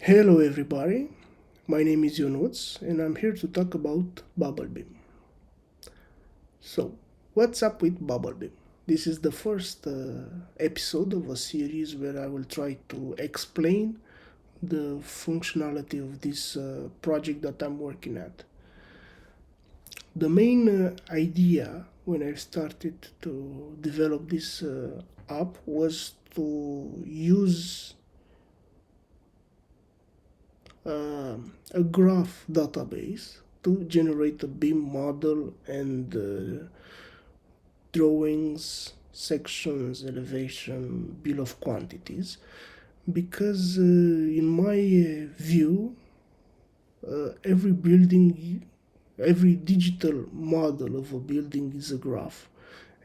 Hello everybody, my name is Yonuts and I'm here to talk about BubbleBIM. So, what's up with BubbleBIM? This is the first episode of a series where I will try to explain the functionality of this project that I'm working at. The main idea when I started to develop this app was to use a graph database to generate a BIM model and drawings, sections, elevation, bill of quantities. Because in my view, every building, every digital model of a building is a graph.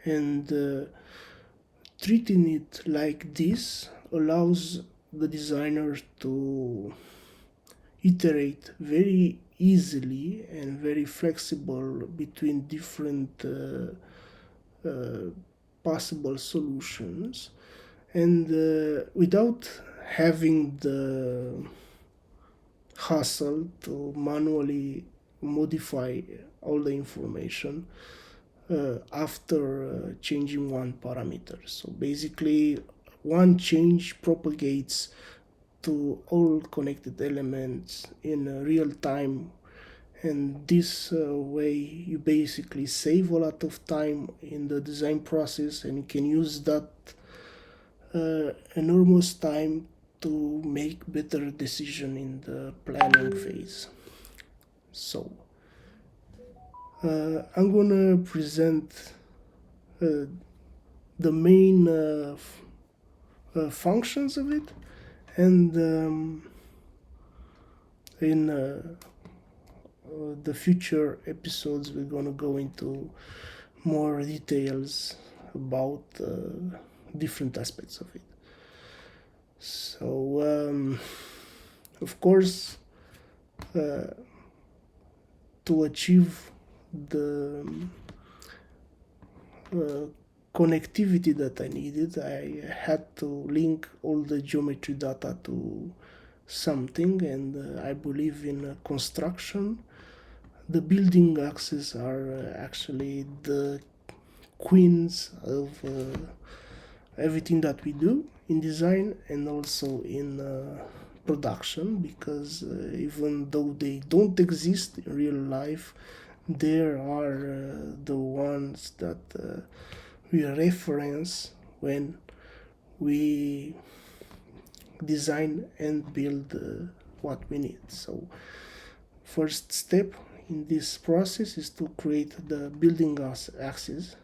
And treating it like this allows the designer to iterate very easily and very flexible between different possible solutions, and without having the hassle to manually modify all the information after changing one parameter. So basically, one change propagates to all connected elements in real time, and this way you basically save a lot of time in the design process, and you can use that enormous time to make better decision in the planning phase. So I'm gonna present uh, the main functions of it, and in the future episodes we're gonna go into more details about different aspects of it. So of course, to achieve the connectivity that I needed, I had to link all the geometry data to something, and I believe in construction. The building axes are actually the queens of everything that we do in design and also in production, because even though they don't exist in real life, there are the ones that we reference when we design and build what we need. So first step in this process is to create the building axis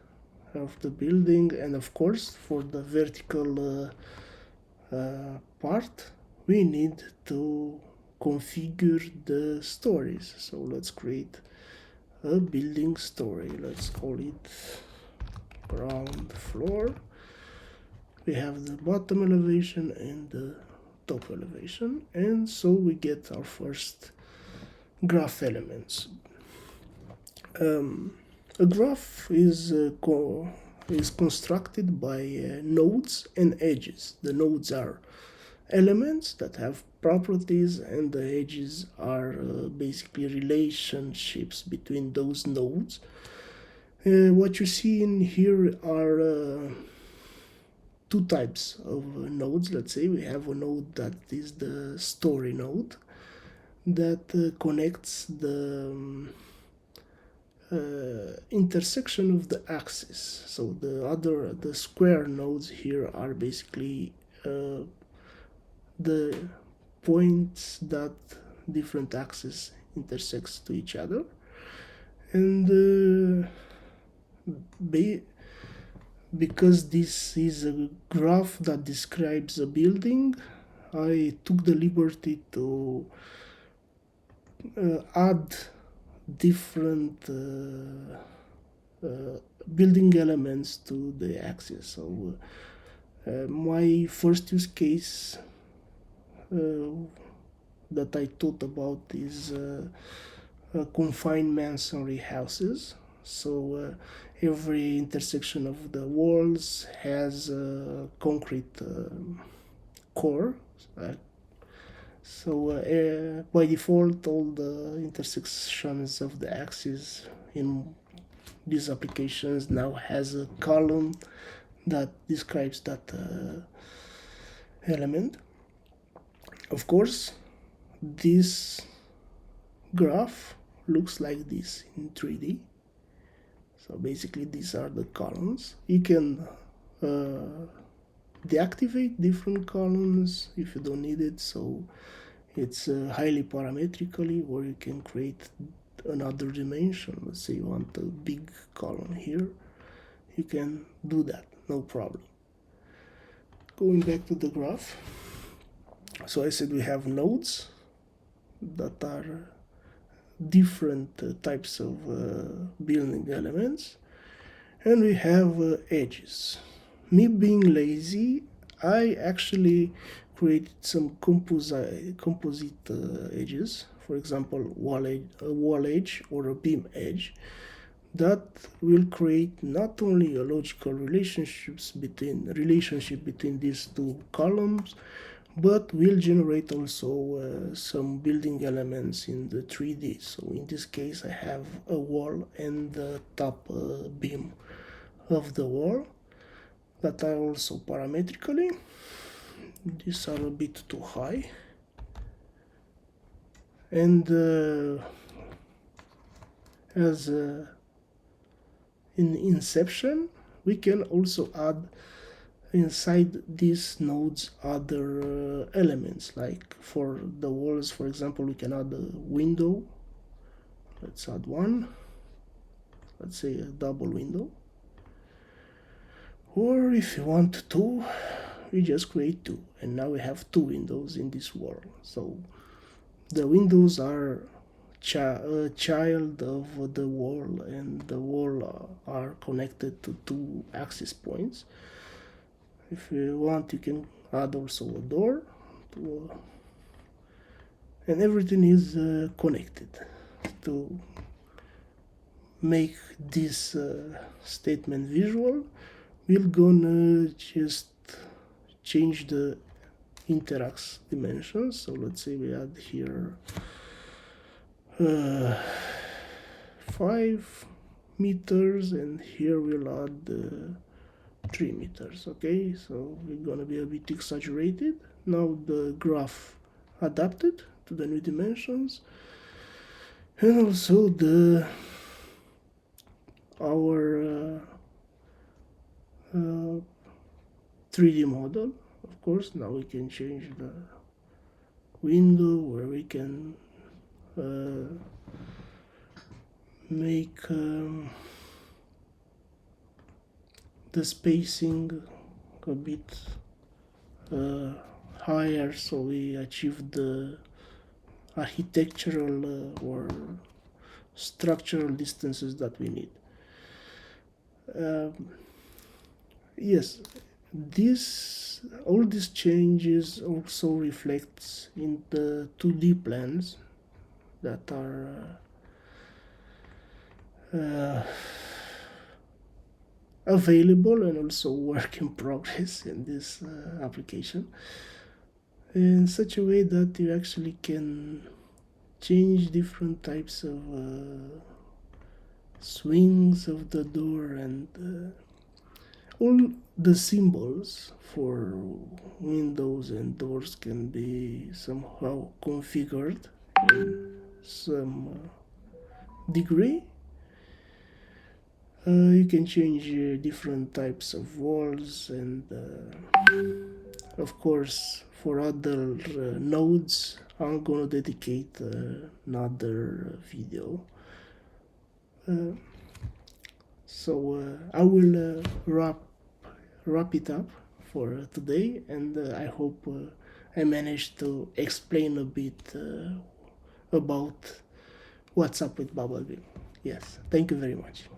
of the building, and of course for the vertical part we need to configure the stories. So let's create a building story. Let's call it ground floor. We have the bottom elevation and the top elevation, and so we get our first graph elements. A graph is constructed by nodes and edges. The nodes are elements that have properties, and the edges are basically relationships between those nodes. What you see in here are two types of nodes. Let's say we have a node that is the story node that connects the intersection of the axis. So the square nodes here are basically the points that different axes intersects to each other, and because this is a graph that describes a building, I took the liberty to add different building elements to the axis. So my first use case that I thought about is confined masonry houses. So every intersection of the walls has a concrete core, So by default, all the intersections of the axes in these applications now has a column that describes that element. Of course, this graph looks like this in 3D. So basically these are the columns. You can deactivate different columns if you don't need it, so it's highly parametrically, or you can create another dimension. Let's say you want a big column here, you can do that, no problem. Going back to the graph, so I said we have nodes that are different types of building elements, and we have edges. Me being lazy, I actually created some composite edges, for example a wall edge or a beam edge, that will create not only a logical relationship between these two columns, but will generate also some building elements in the 3D. So in this case I have a wall and the top beam of the wall that are also parametrically. These are a bit too high, and as in Inception, we can also add inside these nodes other elements, like for the walls, for example, we can add a window. Let's add one, let's say a double window, or if you want two, we just create two, and now we have two windows in this wall. So the windows are a child of the wall, and the wall are connected to two axis points. If you want, you can add also a door, and everything is connected. To make this statement visual, we're gonna just change the interact dimensions. So let's say we add here 5 meters, and here we'll add 3 meters. Okay, so we're gonna be a bit exaggerated. Now the graph adapted to the new dimensions, and also our 3D model. Of course, now we can change the window, where we can make the spacing a bit higher, so we achieve the architectural or structural distances that we need. Yes, all these changes also reflects in the 2D plans that are available and also work in progress in this application, in such a way that you actually can change different types of swings of the door, and all the symbols for windows and doors can be somehow configured in some degree. You can change different types of walls, and of course for other nodes I'm gonna dedicate another video. So I will wrap it up for today, and I hope I managed to explain a bit about what's up with BubbleBIM. Yes, thank you very much.